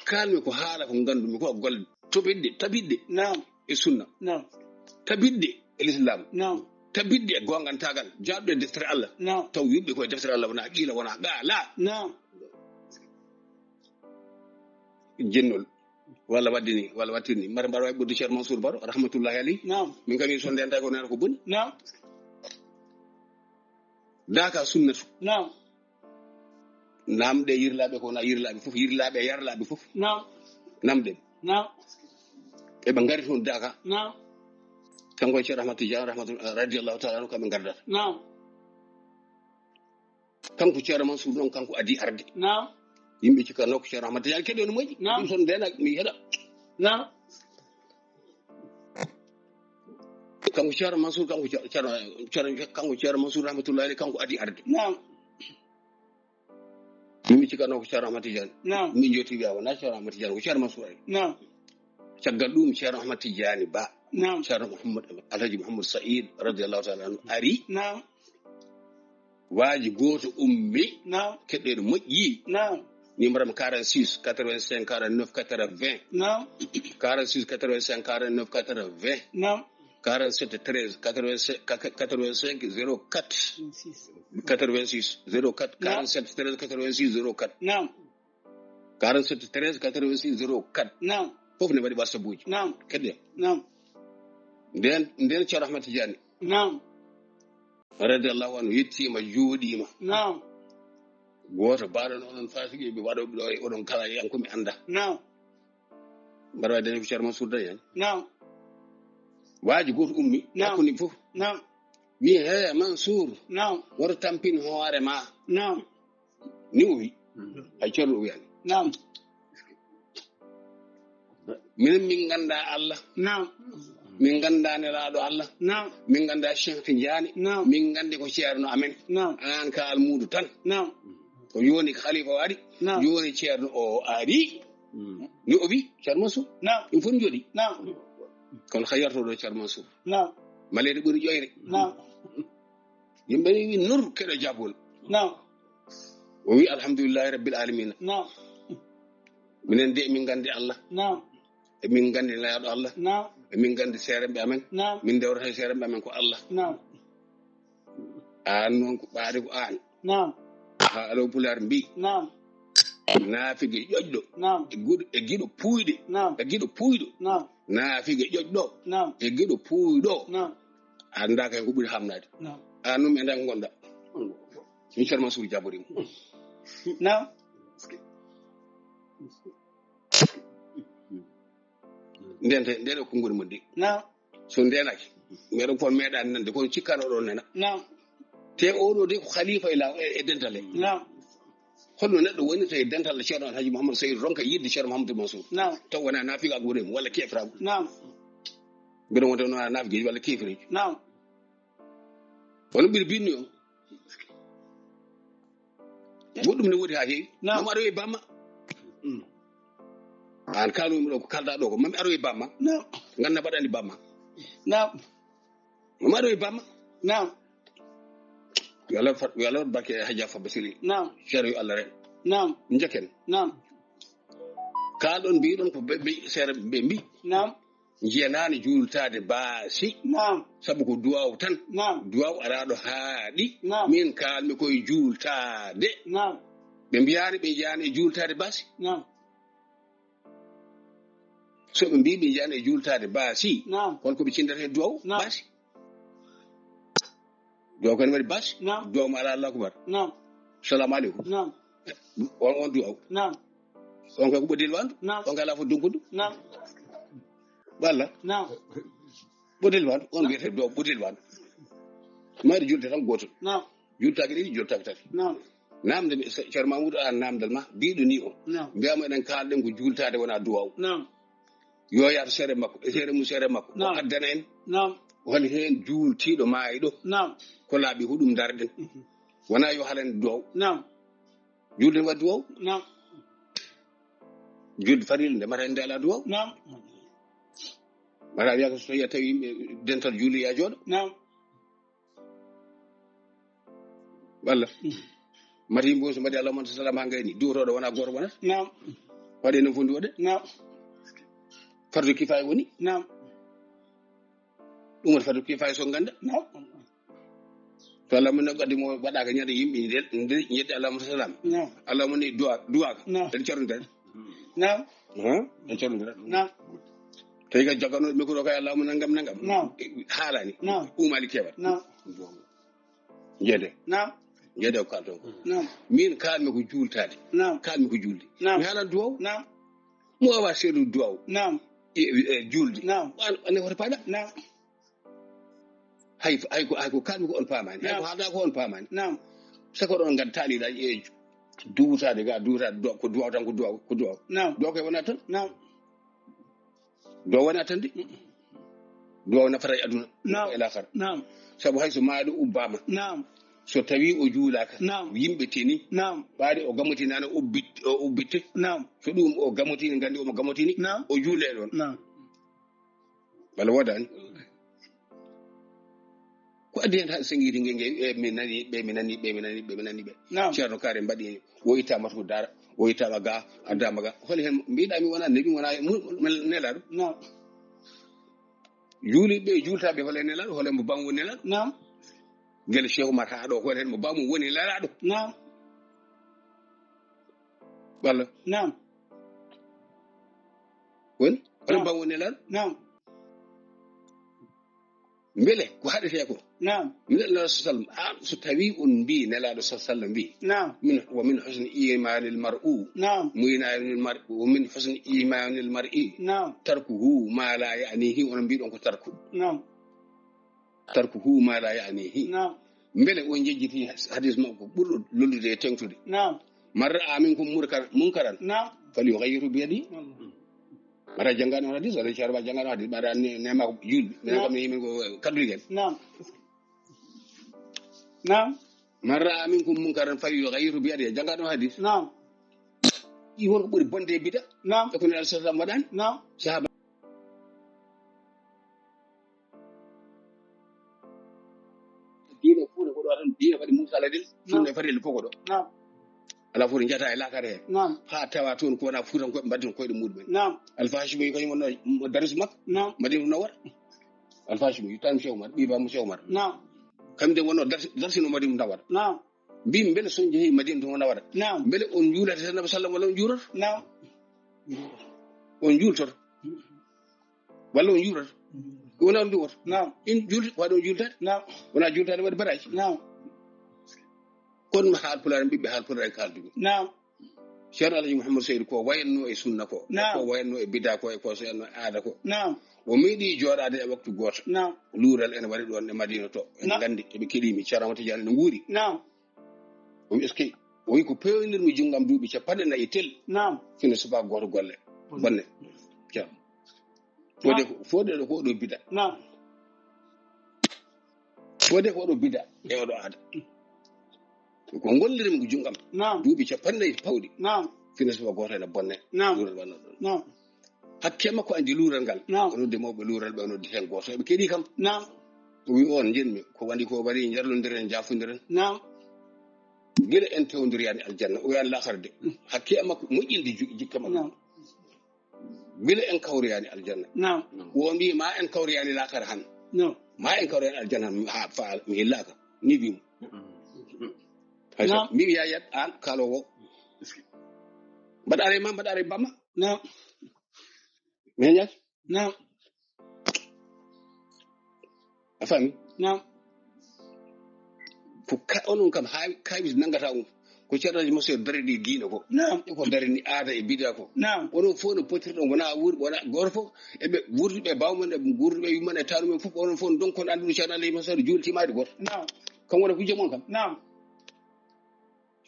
kalmi ko haala ko gandumi ko golle tabidde نعم e sunna نعم tabidde e l'islam نعم tabidde e gongantagal jaabɗe e deftere Allah نعم taw yimɓe koye deftere Allah wona qiila wona qaala نعم jennol walla waddini walla wattirni mbaɗa mbaɗa wawi ɓurde Cheikh Mansour Baro rahmatullahi alayhi نعم min kam so ndenta ko nena ko boni نعم daka sunnatu نعم namɗe yirlaɓe ko wona yirlaɓe fof yirlaɓe e yarlaɓe fof نعم namɗen نعم eɓe gari toon daka نعم kanko e Cheikh Ahmad Tidiane rahmatullah radiyallahu taala anu kamɓe gardata نعم kanko Ceerno Mansour noon kanko adi arde نعم yimɓe cikkanno ko Ceerno Ahmad Tidiane keɗo no moƴƴi Naam. ɗum son ndena mi heɗa نعم kanko Ceerno Mansour kanko Ceerno Mansour rahmatullahi alayhi kanko adi arde نعم yimɓe cikkanno ko Ceerno Ahmad Tidiane نعم min joti wiya wona Ceerno Ahmad Tidiane ko Ceerno Mansour ari نعم caggal ɗum Ceerno Ahmad Tidiane ba نعم Ceerno Alhaji Mouhamadou Saïd radiyallahu taala anu ari نعم waaji goto ummi نعم keɗɗeɗo moƴƴi نعم numéro am 46 85 49 80 نعم 46 85 49 80 نعم 47 13 85 04 86 04 47 13 86 04 نعم 47 13 86 04 نعم fof ne waɗi ɓar sabuji نعم kedde نعم nden ceerno ahmad tidiane نعم radiallahu anhu yettima jooɗima نعم goto baɗon oɗon fasiki ɓe waɗoɓe ɗo oɗon kala yanko mi anda نعم mbaɗa wawi dane ko ceerno mansour dañi hen نعم waaji goto ummi نعم hakkude fof نعم wi he mansour نعم woto tampin hoore ma نعم ni o wi hay ceerno o wiyani نعم minen min ganda Allah نعم min ganda nelaɗo Allah نعم min ganda Cheikh Tidiane نعم min gandi ko ceerno amen نعم an ka almudu tan نعم ko yoni khalifa waɗi نعم yoni ceerno o ari ni o wi ceerno mansour نعم ɗum fof jooɗi نعم kono hayartoɗo ceerno mansour نعم malede ɓuuri ƴoyre نعم yimɓe ni wi nur keɗo jabol نعم o wi alhamdulillahi rabbil alamina نعم minen de min gandi Allah نعم e min gandi nelaɗo Allah نعم e min gandi seremɓe amen نعم min dewrata e seremɓe amen ko Allah نعم an noon ko ɓaade ko an نعم ha alo pular mbi نعم naafige ƴoƴɗo نعم e giɗo puyɗe نعم e giɗo puyɗo نعم naafige ƴoƴɗo نعم e giɗo puyɗo نعم anda kay ko ɓuuri hamnade نعم an noon mi anda ko gonɗa min ceerno mansour jaborima نعم ndente ndeɗo konngol mon de نعم so ndenake meɗon kon meeɗani nande kono cikkano ɗon nena نعم te oɗo de ko khalifa e dental he نعم holno neɗɗo wonirta e dental ceerno alhaji mouhamadou saydou ronka yidde ceerno mouhamadou mansour نعم taw wona naafigago woremo walla kefrago نعم mbiɗa wonta wona naafigueji walla kefreji نعم wono ɓiɗa binni o goɗɗum ne woodi ha heewi نعم mami aɗa e bamma an kalumi ɗo ko kalɗa ɗo ko mami aɗa e bamma نعم ganna mbaɗani bamma نعم mami aɗa e bamma نعم yo Allah barke hajja fabba sili نعم ceero yo Allah ren نعم jekken نعم kalɗon mbiɗon ko seere ɓe mbi نعم jiyanani jultade baasi نعم sabu ko duwaw tan نعم duwaw araɗo haaɗi نعم min kalmi koye jultade نعم ɓe mbiyani ɓe jiyani e jultade baasi نعم so ɓe mbi ɓe jiyani e jultade baasi نعم holko ɓe cindata e duwaw نعم. baasi duwaw kone waɗi baasi نعم duwaw ma ala Allah kubar نعم salamu aleykum نعم on duwaw نعم on kay ko ɓoddel wandu نعم on kay ala fo dunkudu نعم walla نعم ɓoddel wandu on wiyete duwaw ɓoddel wandu maɗi julte tan gotol نعم jultaki ɗiɗi jultaki tati نعم namde ceerno mamoudou an namdal ma mbiɗo ni o نعم mbiyama eɗen kalɗen ko jultade wona duwaw نعم yo yaata seere makko e seere mum seere makko o نعم. addana en نعم hol hen juultiɗo maayiɗo نعم ko laaɓi huɗum darɗen wona yo halande duwaw نعم julde ne waɗi duwaw نعم julde farilla nde mata en nde ala duwaw نعم mata wiyaka so tawi a tawi yimɓe dental juuli ya jooɗo نعم walla mata yimɓe so mbaɗi allahumma salam ha gayni duwotoɗo wona goto wonata نعم waɗi enen fof ndi waɗe نعم fardu kifaya woni نعم ɗum woni fardu kifaya so ganda نعم to allahuma ne ɓaddimo waɗaka ñande yimɓe jeddi allahumma salam نعم allahuma ni duwaka نعم. en carodiren نعم en carodiren نعم tawi ka jaganoɗo micro kay allahuma nangam نعم. haalani نعم. umali keɓat نعم jeede نعم jeede ko kalton ko نعم min kalmi ko juultade نعم kalmi ko julde نعم. mi haalan duwaw نعم mo wawa seedu duwaw نعم e julde نعم ane wota paɗa نعم hay ko kalmi ko on paamani hay ko نعم. haalda ko on paamani نعم sako ɗon gad taaliɗa e duwtade ga duwtade ko duwaw tan ko duwaw نعم duwaw koye wona tan نعم duwaw wona tan de duwaw nafata e aduna نعم e lakara نعم saabu hayso maaɗo ubbama نعم so tawi o juulaka نعم yimɓe teni نعم ɓaade o gammotinani o ubbitte نعم so ɗum o gammotini gandi omo gammotini نعم o juule ɗon نعم walla wodani ko addi hen ha sengiti nge min nani ɓe نعم ceerno kare mbaɗi o ittama to dara o ittama ga addama ga holi hen mbiɗami wona nebi wona nelaɗo نعم juuliɓe jultaɓe hol hen nelaɗo hol hen mo bam woni nelaɗo نعم guel Cheikh Oumar ha ɗo hol hen mo bamum woni nelaɗo نعم walla نعم woni onon ban woni lan نعم mbele ko haɗete ko نعم min Allah sallam so tawi on mbi nelaɗo sallam mbi نعم min wa min husni imanil mar'u نعم mu'minanil mar'u wa min husni imanil mar'i نعم tarkuhu ma la ya'nihi on mbi ɗon ko نعم tarkuhu ma la ya'nihi نعم mbele on jejjiti hadis makko ɓurɗo lollude e tengtude نعم man ra'a minkum munkaran نعم falyughayyiru bi yadihi mara jangano hadis wala charba jangano hadis bara nema ko julɓe min kam ne yimin ko kadduligen نعم نعم man ra'a minkum munkaran falyughayyiru bi yadihi jangano hadis نعم i wonko ɓuri bonde e bida نعم e ko ne sallam waɗani نعم sahaba diine fuune ko ɗo tan diine waɗi musaladel fuune fadel fof ko ɗo نعم ala foti jata e lakare he نعم ha tawa toon ko wona fuutankoɓe mbaddi koyɗe muɗumen نعم alfahima yi kañum wonno daris makko نعم madina nawara alfahima yi tan Cheikh Oumar ɓiba Cheikh Oumar نعم kamɓe de wonno darsino madina nawara نعم mbimi beele son jeehi madina to nawara نعم beele on juulata tan nabi sallam walla on juuroto نعم on juultoto walla on juuroto wona on juwoto نعم in juulti waɗi on juultade نعم wona juultade waɗi baraji نعم kono haalpulaar ɓiɓɓe haalpulaar e kaldugo نعم ceerno alaji mouhamadou seydou ko wayanno e sunna ko Naam. ko wayanno e bida ko e ko so enno aada ko نعم o meeɗi jooɗade e waktu goto نعم luural ene waɗi ɗon e madina to en Naam. gandi eɓe keɗimi ceerno tidiane ne guuri نعم o wi est ce que o wi ko pewnirmi junggam duuɓi capanɗe nayyi tel نعم fino subaka goto golle bonne ceerno fode ɗo ko oɗo bida نعم fode ko oɗo bida e oɗo aada ko gollirmi ko junggam نعم duuɓi capanɗe nayyi pawɗi نعم fino subaka goto ene bonne Naam. luural wanno ɗon نعم hakke makko andi luural ngal Naam. onodde mawɓe luural ɓe onodde hen goto eɓe keeɗi kam نعم o wi on jinmi ko waɗi ko waɗi jarlodiren jafodiren نعم guila en tewdiriyani aljanna o wiyani lakarde hakke makko moƴƴinde jikka makko نعم guila en kawriyani aljanna نعم wo mbi ma en kawriyani lakara han نعم ma en kawriyani aljanna han ha fa mi hillaka ni bimo hayso Naam. mbimi yayat an kalowo mbaɗare ma mbaɗare bamma نعم mi ñak نعم a fami نعم ko onon kam ha kawis nangata um ko ceernaji monsieur daridi diine ko نعم ko darini aada e bida ko نعم onon fof no potirɗon wona wuurɓe wona goto fof eɓe wurduɓe bawmen eɓe gurduɓe yumen e tanumen fof onon fof donkon andude ceerno alayhi masado juultimade goto نعم kam wona kujje mon kam نعم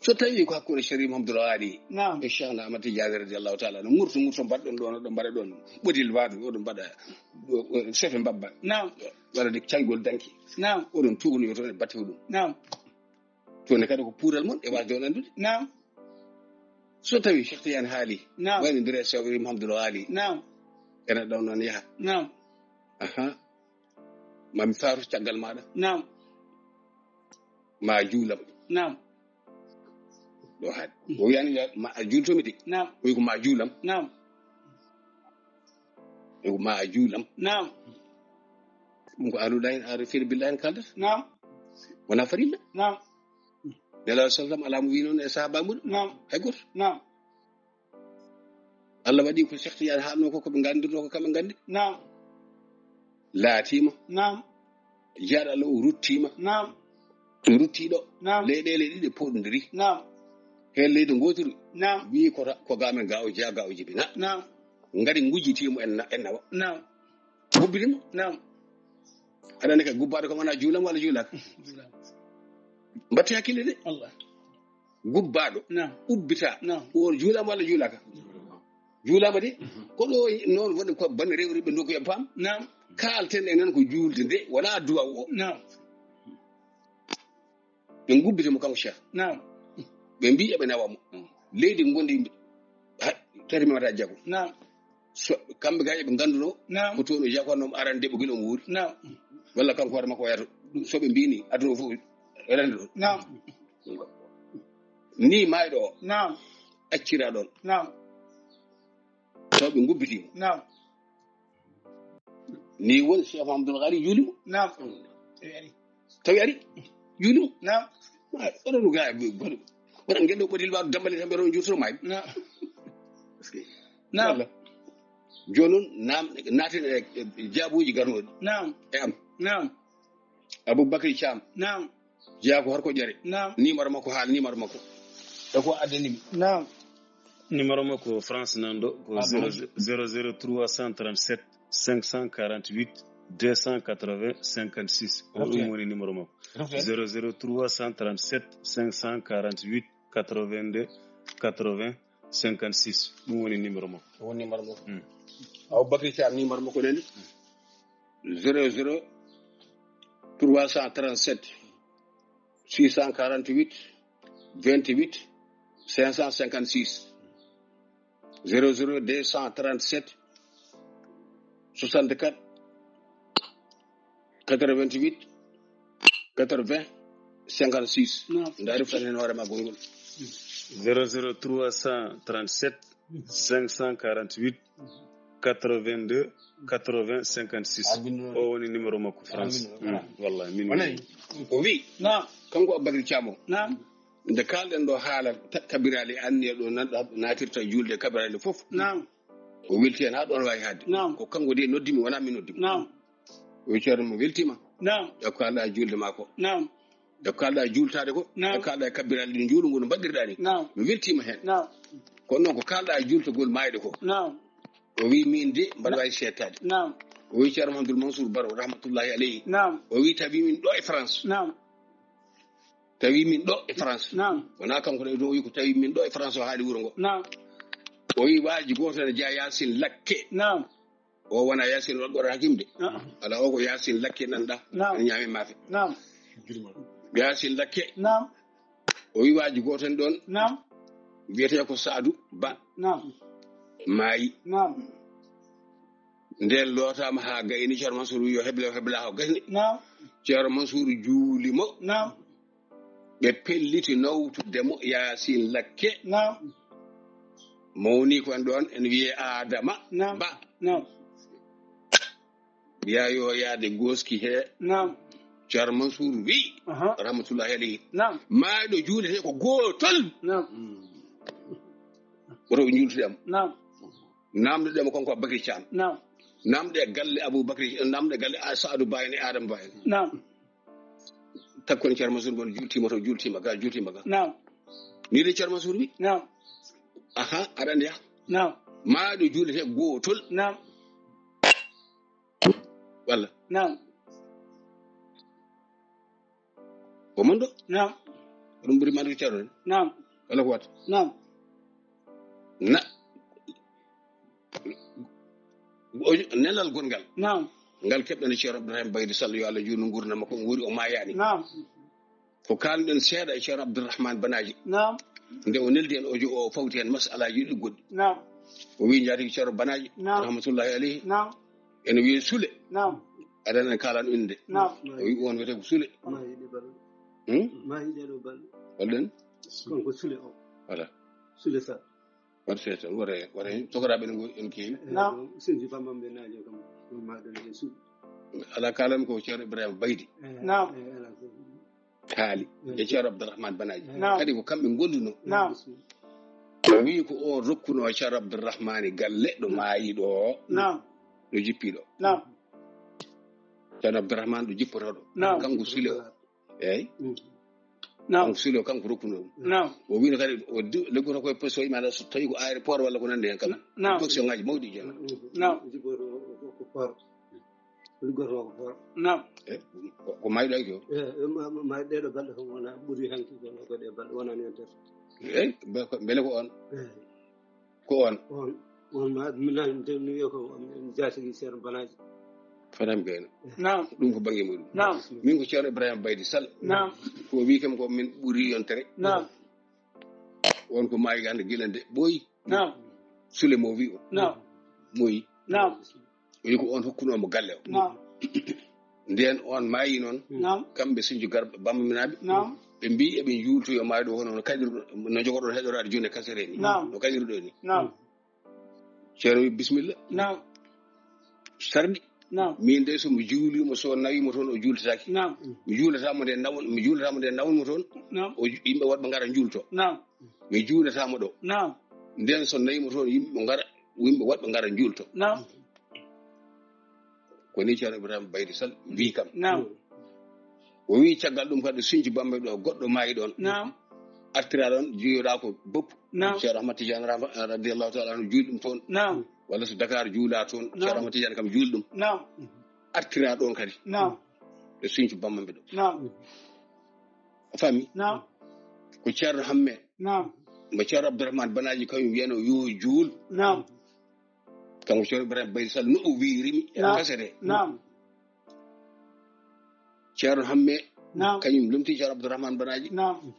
so tawi ko hakkude Sharif Mahamadou Ali نعم e Cheikh na Ahmad Tidiane radiallahu taala no murto mbaɗɗon ɗon oɗon mbaɗa ɗon ɓodil waɗo oɗon mbaɗa sefe mbabba نعم waɗade caygol danki نعم oɗon tugnoyo toon e batte ɗum نعم tone kadi ko puural mon e wasde on andude نعم so tawi Cheikh Tidiane haali نعم waynodiri Sharif Mahamadou Ali نعم ene ɗon noon yaaha نعم aha mami faaru caggal maɗa نعم ma juulam نعم ɗo haade o wiyani ma a juultomi de نعم o wi ko ma juulam نعم e ko ma a juulam نعم ɗum ko ahlullahi ara fere billahi en kaldata نعم wona farilla نعم nelaɗo sallam ala mo wi noon e sahaba muɗum نعم hay goto نعم Allah waɗi ko Cheikh Tidiane haalno ko koɓe gandirno ko kamɓe gandi نعم laatima نعم jaaɗo Allah o ruttima نعم o ruttiɗo نعم leyɗele ɗiɗi poɗodiri نعم hen leydi gotiri نعم wi ko gamen ga o jeeya ga o jibina نعم ngari gujjitimo en nawa نعم gubbitimo نعم aɗane ka gubbaɗo kam wona juulam walla juulaka mbatte hakkille de الله gubbaɗo نعم ubbita نعم o juulama walla juulaka juulama de ko ɗo noon woni ko bande rewri ɓe dokku e paam نعم kalten enen ko juulde nde wona duwa o نعم ɓe gubbitimo kanko Cheikh نعم ɓe mbi eɓe nawamo leydi gondi tati mata jago نعم so kamɓe ga eɓe ganduno نعم ko toon o jakonnomo arande ɓe guila omo wuuri نعم walla kanko hoore makko wayata soɓe mbini aduna fof rende ɗon نعم ni mayɗo o نعم accira ɗon نعم taw ɓe gubbitimo نعم ni woni Cheikh Mahamadou Ghali juulimo نعم tawi ari juulimo نعم oɗon ga waɗan gueɗɗo ɓodil waɗo dambale tan ɓe ɗon jurtoro mayi نعم نعم jonon naten jaabuji garnoɗi نعم e am نعم Aboubacry Thiam نعم jeeya ko horko ƴere نعم numéro makko haal numéro makko e ko addanimi نعم numéro makko France nanɗo ko 00337 548 280 56 ko ɗum woni numéro makko 00337 548 82 80 56 ɗum woni numéro makko won numéro makko Aboubacry Thiam numéro makko nani 00 337 648 28 556 00 237 64 88 80 56 ndari ftan hen hoore ma gongol 00337 548 82 80 56 o woni numéro makko France wallahi min o wi نعم kanko Aboubacry Thiam o نعم nde kalɗen ɗo haala kabirali anni ɗo nanɗa natirta julde kabirali fof نعم o welti hen ha ɗon wawi hadde نعم ko kanko de noddimi wona mi noddimo نعم o ceerno mo weltima نعم e ko kalɗa julde ma ko نعم e ko kalɗa jultade ko نعم e kalɗa e kabbirali ɗi juulungu no mbaɗɗirɗa ni نعم mi weltima hen نعم kono noon ko kalɗa e jultogol mayde ko نعم o wi min de mbaɗa wawi settade نعم o wi ceerno Mahamadou Mansour Baro rahmatullahi aleyhi نعم o wi tawi min ɗo e France نعم tawi min ɗo e France نعم wona kanko ɗo o wi ko tawi min ɗo e France o haali wuuro ngo نعم o wi waaji goto ne jeeya Yasin Lakke نعم o wona Yasin walɓore hakimde نعم ala o ko Yasin Lakke nanɗa نعم ene ñaami maafe نعم Yasin Lakke نعم o wi waaji goto en ɗon نعم wiyete ko Sadou Ba نعم maayi نعم nden lootama ha gayni ceerno Mansour wi yo hebla o gasni نعم ceerno Mansour juulimo نعم ɓe pelliti nawtudemo Yasin Lakke نعم mawni ko en ɗon en wiye Adama نعم Ba نعم wiya yo yaade goski he نعم ceerno Mansour wi أها rahmatullahi alayhi نعم maaɗo juulete ko gootol نعم woto ɓe juultudemo نعم namdoɗemo konko Aboubacry Thiam نعم namde galle Aboubacry namde galle Sadou Ba en e Adama Ba en نعم takkoni ceerno Mansour gon jultima to jultima ga نعم ni de ceerno Mansour wi نعم aha aɗa andi نعم maaɗo juulete gootol نعم walla نعم o mondo نعم ɗum ɓuri mande ko ceerno en نعم walla ko wata نعم na nelal gongal نعم ngal keɓɗen ceerno Abdourahim Baydi Sall yo Allah juutnu gurdam makko wuri o mayani نعم ko kalɗen seeɗa e ceerno Abdourahmane Banaji نعم nde o neldi hen o fawti hen masalaji ɗi goɗɗi نعم o wi jaati ko ceerno Banaji نعم rahmatullahi alayhi نعم ene wiye Sule نعم aɗa en kalan inde نعم o wi on wiyete ko Sule ma yiɗeɗo balɗe wallen konko Sule o voilà Sule sa wat seeɗa wara hen tokoraɓe en keewi نعم sinji famamɓe naajo kam maɗen e suuɗ ala kalan ko ceerno Ibrahima Baydi نعم haali e ceerno Abdourahmane Banaji نعم kadi ko kamɓe golluno نعم o wi ko o rokkuno ceerno Abdourahmane galle ɗo maayiɗo o نعم ɗo jippiɗo نعم ceerno Abdourahmane ɗo jippotoɗo نعم kanko Sule o eyyi نعم kanko Sule o kanko rokkuno ɗum نعم o wino kadi o leggoto koye poste o imaɗa so tawi ko aéroport walla ko nande hen kam نعم fonction ngaji mawɗi jeena نعم jiggoto ko port liggoto ko port نعم ko mayɗo ay ko ma ɗeɗo balɗe kam wona ɓuuri hanki kono ko ɗe balɗe wonani hen tati eyyi beele ko on on ma minani mi wiya ko jatigi ceerno Banaji fanami gayno نعم ɗum ko banggue muɗum نعم min ko ceerno Ibrahima Baydi Sall نعم ko wi kam ko min ɓuuri yontere نعم won ko maayi hande guilande ɓooyi نعم Sule mo wi o نعم moyi نعم o wi ko on hokkunomo galle o نعم nden on maayi noon نعم kamɓe Sinthio Garba Bambaminaɓe نعم ɓe mbi eɓe jultoyo maayi ɗo hono no kañirɗo no jogoɗon heɗorade jonde kasere ni نعم no kañirɗo ni نعم ceerno wi bisimilla نعم sarɗi نعم min de somi juulimo so nawimo toon o jultatake نعم mi juulatamo nde nawanmo toon نعم o yimɓe woɗɓe gara julto نعم mi juulatamo ɗo نعم nden so nawimo toon yimɓe mo gara wimɓe woɗɓe ngara julto Naam. ko ni ceerno Ibrahima Baydy Sall wi kam Naam. o wi caggal ɗum kadi Sinthiou Bamba ɗo goɗɗo maayi ɗon Naam. artira ɗon jiyoɗa ko boppu Naam. ceerno Ahmad Tidiane radiallahu taala anhu juuli ɗum toon Naam. walla so Dakar juula toon ceerno Ahmad Tidiane kam juuli ɗum Naam. artira ɗon kadi Naam. e Sinthiou Bamba mbe ɗo Naam. a faami Naam. ko ceerno Hamme Naam. mo ceerno Abdourahmane Banaji kañum wiyano yo juul Naam. kanko ceerno Ibrahima Baydy Sall no o wirimi e kasete Naam. ceerno Hamme Naam. kañum lumti ceerno Abdourahmane Banaji Naam.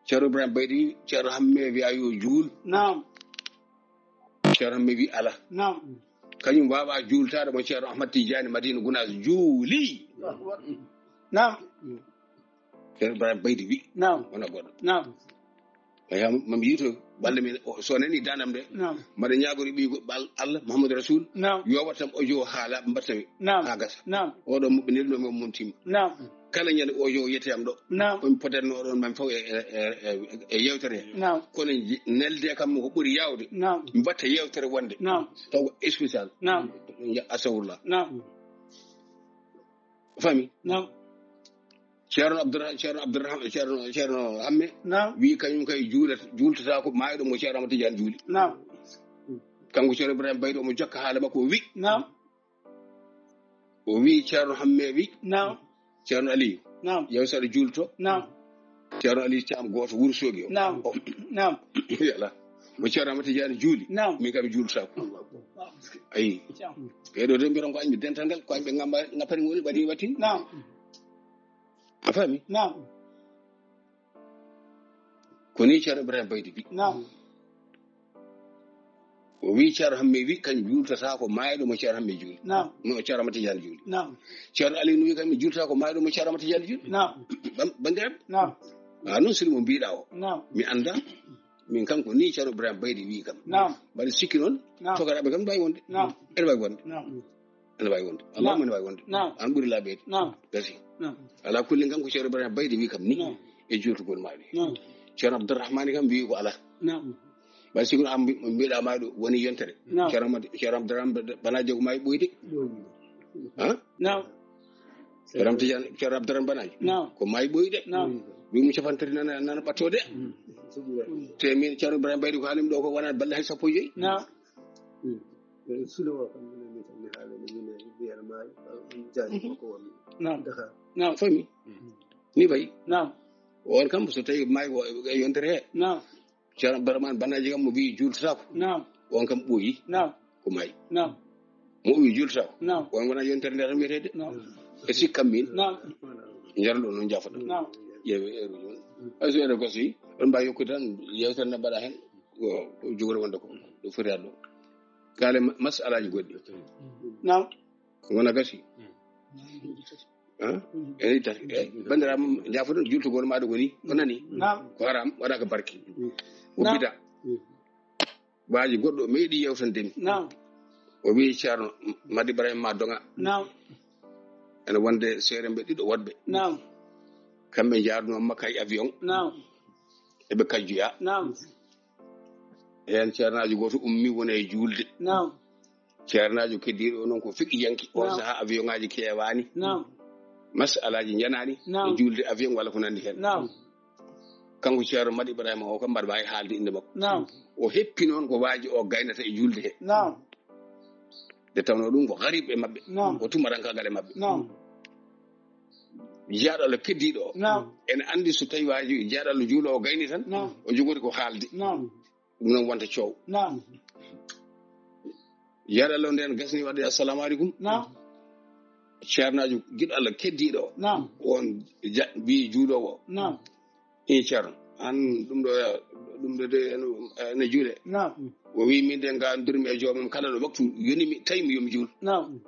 ceerno Ibrahima Baydy ceerno Hamme wiya yo juul Naam. ceerno Hamme wi ala Naam. kañum wawa juultade mo ceerno Ahmad Tidiane Madina Gounass juuli Naam. ceerno Ibrahima Baydy wi Naam. wona goɗɗo Naam. mami yito balle min so nani danam de Naam. mbaɗa ñagori ɓigo Allah Mouhamadou Rasoul Naam. yowatam audio haala mbattami Naam. ha gasa Naam. oɗo muɓɓinirɗo mi mum timma Naam. kala ñande audio yeteyam ɗo Naam. komi potanno ɗon mami faw e yewtere he Naam. kono nelde kam ko ɓuuri yawde Naam. mbatta yewtere wonde Naam. taw ko spécial Naam. asawurlah Naam. fami Naam. ceerno Hamme Naam. wi kañum kay juultata ko maayiɗo mo ceerno Ahmad Tidiane juuli Naam. kanko ceerno Ibrahima Baydy omo jokka haala makko o wi Naam. o wi ceerno Hamme wi Naam. ceerno Aliou Naam. yew saɗa juulto Naam. ceerno Aliou Thiam goto Wourossogui o Naam. Naam. ala mo ceerno Ahmad Tidiane juuli Naam. min kam juultako ayi ɓeɗo de mbiron ko añɓe dental ngal ko añɓe ngappani woni ɓaɗi wattin Naam. a faami Naam. ko ni ceerno Ibrahima Baydy wi Naam. o wi ceerno Hamme wi kañum juultata ko maayiɗo mo ceerno Hamme juuli Naam. mo ceerno Ahmad Tidiane juuli Naam. ceerno Aliou no wi kañum juultata ko maayiɗo mo ceerno Ahmad Tidiane juuli Naam. bandiraɓe Naam. noon sini mo mbiɗa o Naam. mi anda min kanko ni ceerno Ibrahima Baydy wi kam Naam. mbaɗa sikki noon Naam. tokaraɓe kam ne wawi wonde Naam. ene wawi wonde Naam. ene wawi wonde allahuma ene wawi wonde Naam. an ɓuuri laaɓede Naam. gasi Naam. ala kulli kanko ceerno Ibrahima Baydy wi kam ni Naam. e juutugol maɗi Naam. ceerno Abdourahmane kam wi ko ala Naam. mbaɗa sikki no am mbiɗa maɗo woni yontere Naam. ceerno Abdourahmane Banaji ko mayi ɓoyde Naam. ceerno Abdourahmane Banaji Naam. ko mayi ɓoyde Naam. wimo capantati nana ɓattode te min ceerno Ibrahima Baydy ko haalimi ɗo ko wona balle hay sappo e joyyi Naam. sulo kam mi tan mi haala ni min biyal maayi jaaji ko woni Naam. Dakar naam fami ni wayi Naam. on kam so tawi maayi ko e yontere he Naam. ceerno Abdourahmane Banaji kam mo wi juultatako Naam. on kam ɓooyi Naam. ko maayi Naam. mo wi juultatako Naam. on wona yontere nde tan wiyetede Naam. e sikkam min Naam. jarɗo noon jafoɗa Naam. ƴeewe heure joni hay so ene gosi on mbawi hokkude tan yewtere nde mbaɗa hen ko jogori wonde ko ɗo foti adɗo kaale masalaji goɗɗi Naam. wona gasi ene tati bandiraɓe jafoɗon jultugol maɗa woni o nani Naam. ko haram waɗaka barke o Naam. bida waji goɗɗo meeɗi yewtandemi Naam. o wi ceerno Madi Ibrahima ma donga Naam. ene wonde seere mbe ɗiɗo woɗɓe Naam. kamɓe jarno makka e avion Naam. eɓe kajjoya Naam. hen ceernajo goto ummi wona e julde Naam. ceernajo keddiɗo o noon ko fiqi yanki on Naam. saaha avion ngaji kewani Naam. masalaji janani Naam. e julde avion walla ko nandi hen Naam. kanko ceerno Madi Ibrahima o kam mbaɗa wawi haalde inde makko Naam. o heppi noon ko waaji o gaynata e julde he Naam. nde tawno ɗum ko garib e mabɓe Naam. o tumarankagal e mabɓe Naam. jaaɗalo keddiɗo o Naam. ene andi so tawi waji jaaɗalo juulo o gayni tan Naam. o jogori ko haalde Naam. ɗum noon wonta coow Naam. jaaɗalo nden gasni wadde assalamu aleykum Naam. ceernajo giɗo Allah keddiɗo o Naam. on wi juulowo o Naam. ceerno an ɗum ɗo de ene juule Naam. o wi min de gandirmi e joomum kala ɗo waktu yonimi tawimi yomi juul Naam.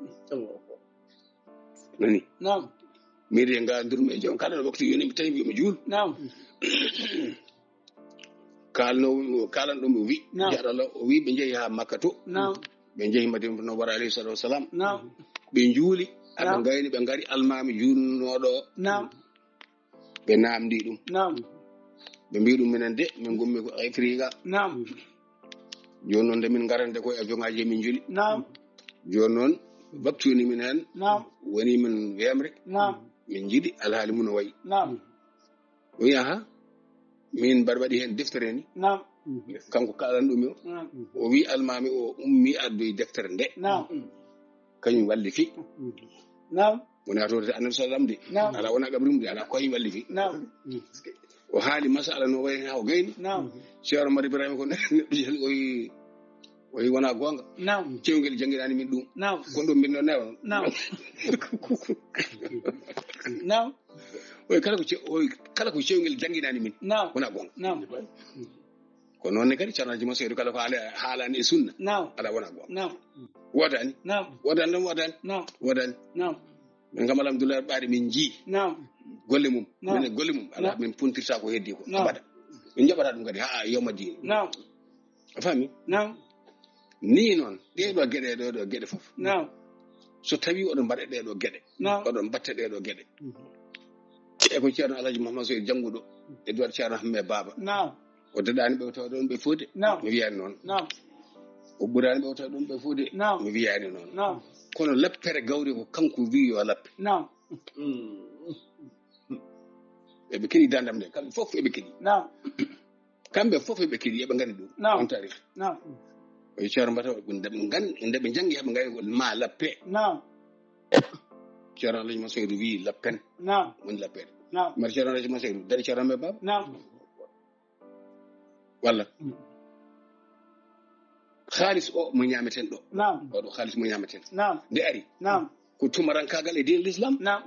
nani Naam. min de gandirmi e joomum kala ɗo waktu yonimi tawimi yomi juul Naam. kalan ɗum o wi Naam. jaɗalo o wi ɓe jeehi ha makka to Naam. ɓe jeehi Madina Munawwara alayhi salatu wasalam Naam. ɓe juuli aɓe Naam. gayni ɓe ngari almami julnoɗo Naam. ɓe namdi ɗum Naam. ɓe mbi ɗum minen de min gummi ko Afrique Naam. joni noon nde min garande koye avion-ngaji min juli Naam. joni noon baktuni min hen Naam. woni min wemre Naam. min jiiɗi alhaali mum no wayi Naam. o wi aha min mbaɗa waɗi hen deftere ni Naam. kanko kalan ɗum o Naam. o wi almami o ummi addoye deftere nde Naam. kañum walli fi Naam. wona to annabi sallam de Naam. ala wona gabrium de ala koye walli fi Naam. o haali masala no wayi ha o gayni Naam. ceerno mari ibrahima ko neɗɗo o wi wona gonga Naam. cewgel jangguinani min ɗum Naam. kon ɗum min ɗo newa Naam. Naam. kala ko cewgel jangguinani min Naam. wona gonga Naam. ko noonne kadi ceernoji ma seedu kala ko haalani e sunna Naam. ala wona gonga Naam. wodani Naam. wodani ɗum wodani Naam. wodani Naam. min kam alhamdulillah ɓaade min jii Naam. golle mum Naam. minen golle mum ala min puntirta ko heddi ko Naam. abada min jaɓata ɗum kadi ha yawma dini Naam. a faami Naam. ni noon ɗeɗo gueɗe ɗeɗo gueɗe foof Naam. so tawi oɗon mbaɗa ɗeɗo gueɗe Naam. oɗon batta ɗeɗo gueɗe e ko ceerno alhaji mouhamadou sow jangguɗo e dowaɗ ceerno hamme baba Naam. o daɗani ɓe tawa ɗon ɓe fode Naam. mi wiyani noon Naam. o ɓurani ɓe tawa ɗon ɓe fode Naam. mi wiyani noon Naam. kono lappere gawri ko kanko wi yo lappe Naam. eɓe keeɗi dandam nde kamɓe foof eɓe keeɗi Naam. kamɓe foof eɓe keeɗi eɓe gandi ɗum Naam. on tarih Naam. o ceerno mbata ndeɓe jangi heɓe gandi ma lappe Naam. ceerno alhaji masaydu wi lappen Naam. woni lappede Naam. mbaɗa ceerno alhaji masaydu dari ceerno me baba Naam. walla haalis o mo ñameten ɗo Naam. oɗo haalis mo ñameten Naam. nde ari Naam. ko tumarankagal e diine l'islam Naam.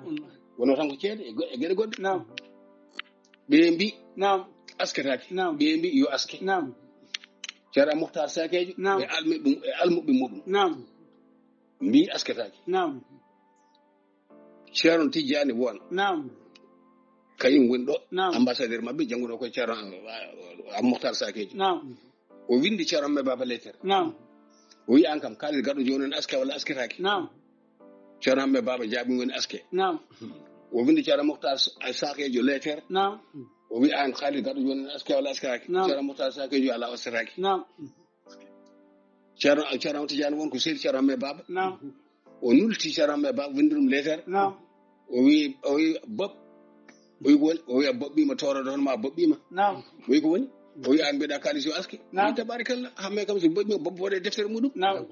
wono tan ko ceede e gueɗe goɗɗe Naam. ɓe mbi Naam. asketake Naam. ɓe mbi yo aske Naam. ceerno mohtar sakejo Naam. e almuɓe muɗum Naam. mbi asketake Naam. ceerno tijjani won Naam. kañum woni ɗo Naam. ambassadeur mabɓe jangguɗo koye ceerno am mohtar sakejo Naam. o windi ceerno me baba lettere Naam. o wi an kam kaalis gaɗo joni en aske walla asketake Naam. ceerno amme baba jaabi woni aske Naam. o windi ceerno mohtar sakejo lettere Naam. o wi an kaalis gaɗo joni en aske walla asketake Naam. ceerno mohtar sakejo ala asketake Naam. ceerno tidiane won ko seedi ceerno amme baba Naam. o nulti ceerno amme baba windi ɗum lettere Naam. o wi bob o wi ko woni o wi a boɓɓima toroɗo hono ma boɓɓima Naam. o wi ko woni o wi an mbiɗa kaalis yo aske Naam. tabarikalla hamme kam so boɓɓima bob waɗe deftere muɗum Naam.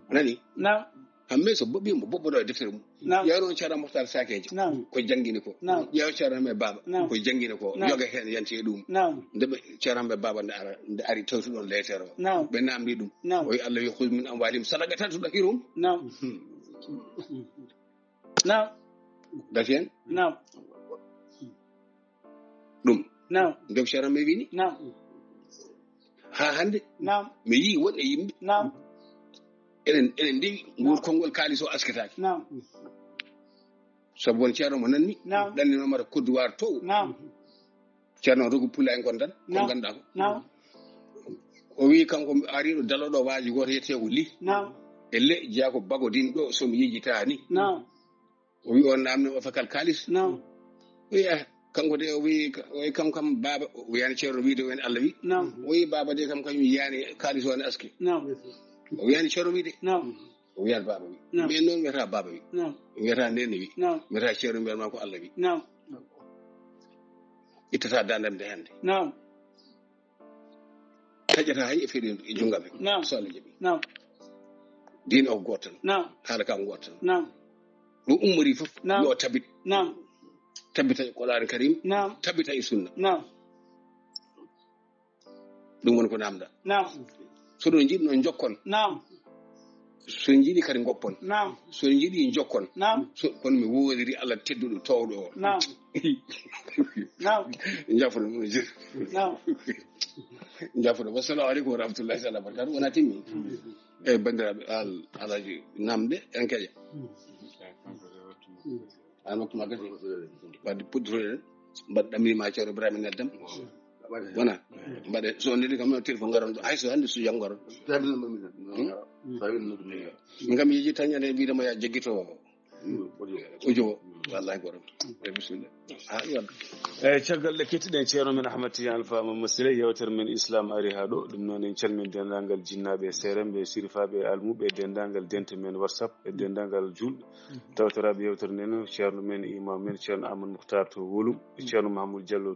nani Naam. hamme so boɓɓima boɓɓoɗo e deftere mum Naam. yawno ceerno mohtar sakejo Naam. ko jangguini ko Naam. ƴeewa ceerno amme baba Naam. ko jangguini ko Naam. yoga hen yante ɗum Naam. ndeɓe ceerno amme baba nde ari tawtuɗon lettere o Naam. ɓe namdi ɗum Naam. o wi allah yo hus min amwalim sadaqatan tudahirum Naam. Naam. dati hen Naam. ɗum Naam. nde ko ceerno amme wini Naam. ha hande Naam. mi yii wonɗe yimɓe Naam. enen ndewi nguur konngol kaalis o asketake Naam. sabu won ceerno mo nanni Naam. ɗanninomata kodduwar tow Naam. ceerno rogu pula en gonɗan ko Naam. ganduɗa ko Naam. o wi kanko ariɗo daloɗo waaji goto yette ko li Naam. e le jeeya ko bagodin ɗo somi yejita ni Naam. o wi on namni o fakal kaalis Naam. o wi kanko de o wi kanko kam baba o wiyani ceerno wiide wen allah wi Naam. o wi baba de kam kañum yiyani kaalis o ne aski Naam. o wiyani ceerno wi de Naam. o wiyani baba wi Naam. mais noon wiyata baba wi Naam. wiyata nene wi Naam. wiyata ceerno mbiyatma ko allah wi Naam. ittata dandam nde hande Naam. taƴata hay e feeɗi e junggam he Naam. so allah jaaɓi Naam. diine o ko goto tan Naam. haala kam goto tan Naam. ɗum ummori fof Naam. yo tabit Naam. tabbita e qur'an karim Naam. tabbita e sunna Naam. ɗum woni ko namda Naam. soɗon jiiɗi noon jokkon Naam. soɗon jiiɗi kadi goppon Naam. soɗon jiiɗi jokkon Naam. kono mi woodiri allah tedduɗo towɗo o Naam. Naam. jafoɗo ɗum jir Naam. jafoɗo wassalamu aleykum wa rahmatullahi taala wa barakatu wona timmi eyyi bandiraɓe alaji namde en keeƴa an waktuma gati wadde puɗɗitoɗen mbaɗa ɗamrima ceerno ibrahima neddam wona mbaɗe so neli kam téléphone garon ɗo hayso hannde so jam garon min kam yeeji tan ñande wiidemo ya jeggito audio o wallahi goram bismillah yalla caggal ɗe kettiɗen ceerno men Ahmad Tidiane Fama Masile yewtere men islam ari ha ɗo ɗum noon en calmin dendagal jinnaɓe serenɓe sirifaɓe almuɓe dendagal dente men WhatsApp e dendagal julɓe tawtoraɓe yewtere nden ceerno men imam men ceerno Amadou Mouhtar to Wolum ceerno Mahamoudou Diallo